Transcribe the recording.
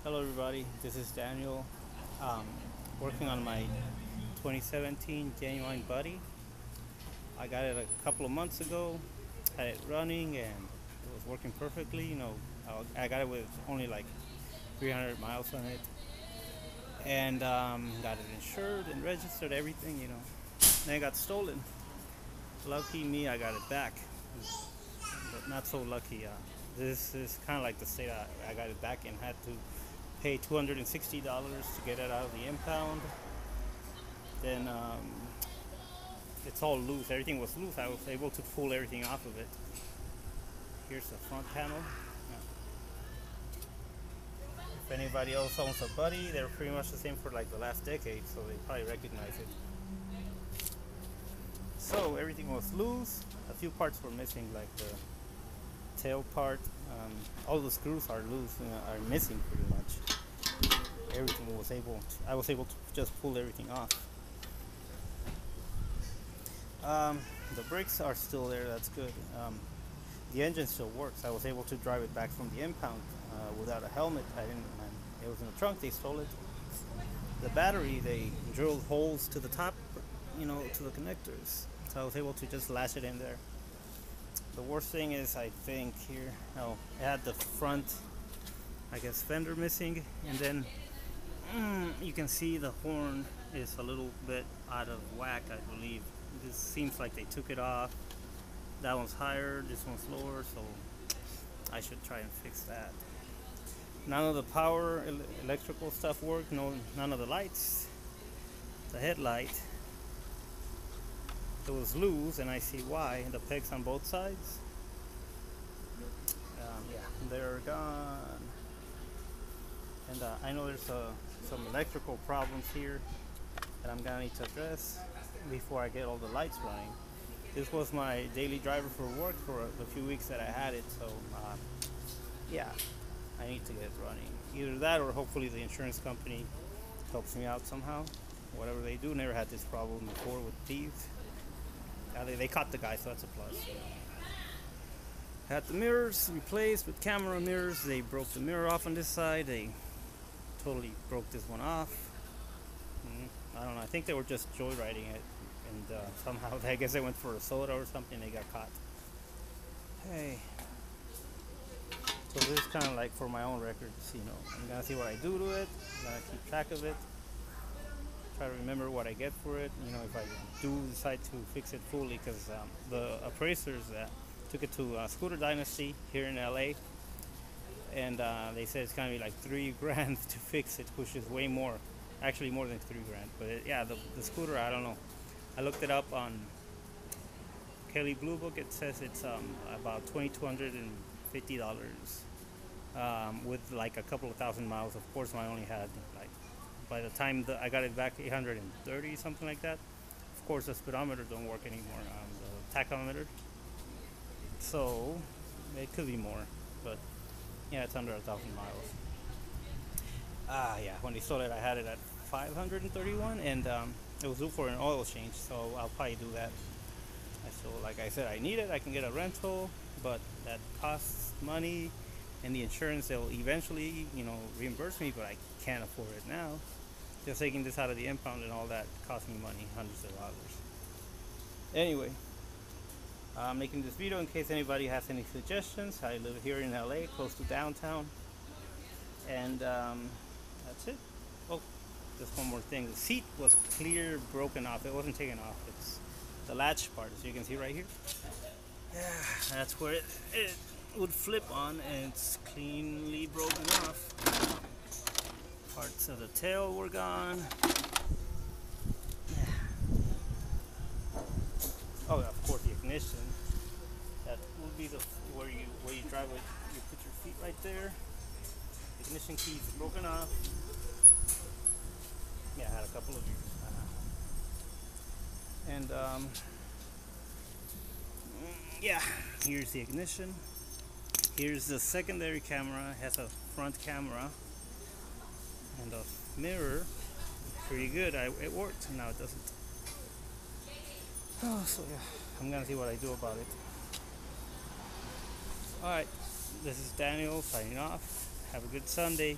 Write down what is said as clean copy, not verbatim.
Hello everybody, this is Daniel, um, working on my 2017 Genuine Buddy. I got it a couple of months ago, had it running and it was working perfectly. I got it with only like 300 miles on it and got it insured and registered, everything. Then it got stolen. Lucky me, I got it back, but not so lucky. This is kind of like the state I got it back and had to pay $260 to get it out of the impound. Then it's all loose. Everything was loose. I was able to pull everything off of it. Here's the front panel. If anybody else owns a Buddy, they're pretty much the same for like the last decade, so they probably recognize it. So everything was loose. A few parts were missing, like the tail part. All the screws are loose, are missing pretty much. Everything was I was able to just pull everything off. The brakes are still there. That's good. The engine still works. I was able to drive it back from the impound without a helmet. I didn't. It was in the trunk. They stole it. The battery, they drilled holes to the top, to the connectors. So I was able to just lash it in there. The worst thing is, I think here, it had the front, I guess, fender missing, and then you can see the horn is a little bit out of whack, I believe. This seems like they took it off. That one's higher, this one's lower, so I should try and fix that. None of the power electrical stuff worked. None of the lights. The headlight, it was loose, and I see why. The pegs on both sides, yeah, they're gone. And I know there's some electrical problems here that I'm gonna need to address before I get all the lights running. This was my daily driver for work for the few weeks that I had it, so yeah, I need to get it running. Either that, or hopefully the insurance company helps me out somehow. Whatever they do, never had this problem before with thieves. They caught the guy, so that's a plus. Had the mirrors replaced with camera mirrors. They broke the mirror off on this side. They totally broke this one off. I don't know. I think they were just joyriding it, and somehow I guess they went for a soda or something. They got caught. Hey. So this is kind of like for my own records. I'm gonna see what I do to it. I'm gonna keep track of it. Try to remember what I get for it. If I do decide to fix it fully, because the appraisers took it to Scooter Dynasty here in LA, and they said it's gonna be like $3,000 to fix it, which is way more, actually more than $3,000. But yeah, the scooter, I don't know. I looked it up on Kelly Blue Book. It says it's about $2,250 with like a couple of thousand miles. Of course, I only had like, by the time I got it back, 830, something like that. Of course, the speedometer don't work anymore, the tachometer. So it could be more, but yeah, it's under 1,000 miles. Yeah, when they sold it, I had it at 531, and it was due for an oil change, so I'll probably do that. So, like I said, I need it. I can get a rental, but that costs money, and the insurance, they'll eventually, reimburse me, but I can't afford it now. Just taking this out of the impound and all that cost me money, hundreds of dollars. Anyway, I'm making this video in case anybody has any suggestions. I live here in LA, close to downtown, and that's it. Oh, just one more thing. The seat was clear broken off. It wasn't taken off. It's the latch part, as you can see right here. Yeah, that's where it would flip on, and it's cleanly broken off. Parts of the tail were gone. Oh, of course, the ignition. That will be where you drive it. You put your feet right there. The ignition key's broken off. Yeah, I had a couple of years. And yeah, here's the ignition. Here's the secondary camera. It has a front camera and a mirror. Pretty good. It worked. Now it doesn't. Oh, so yeah, I'm gonna see what I do about it. Alright, this is Daniel signing off. Have a good Sunday.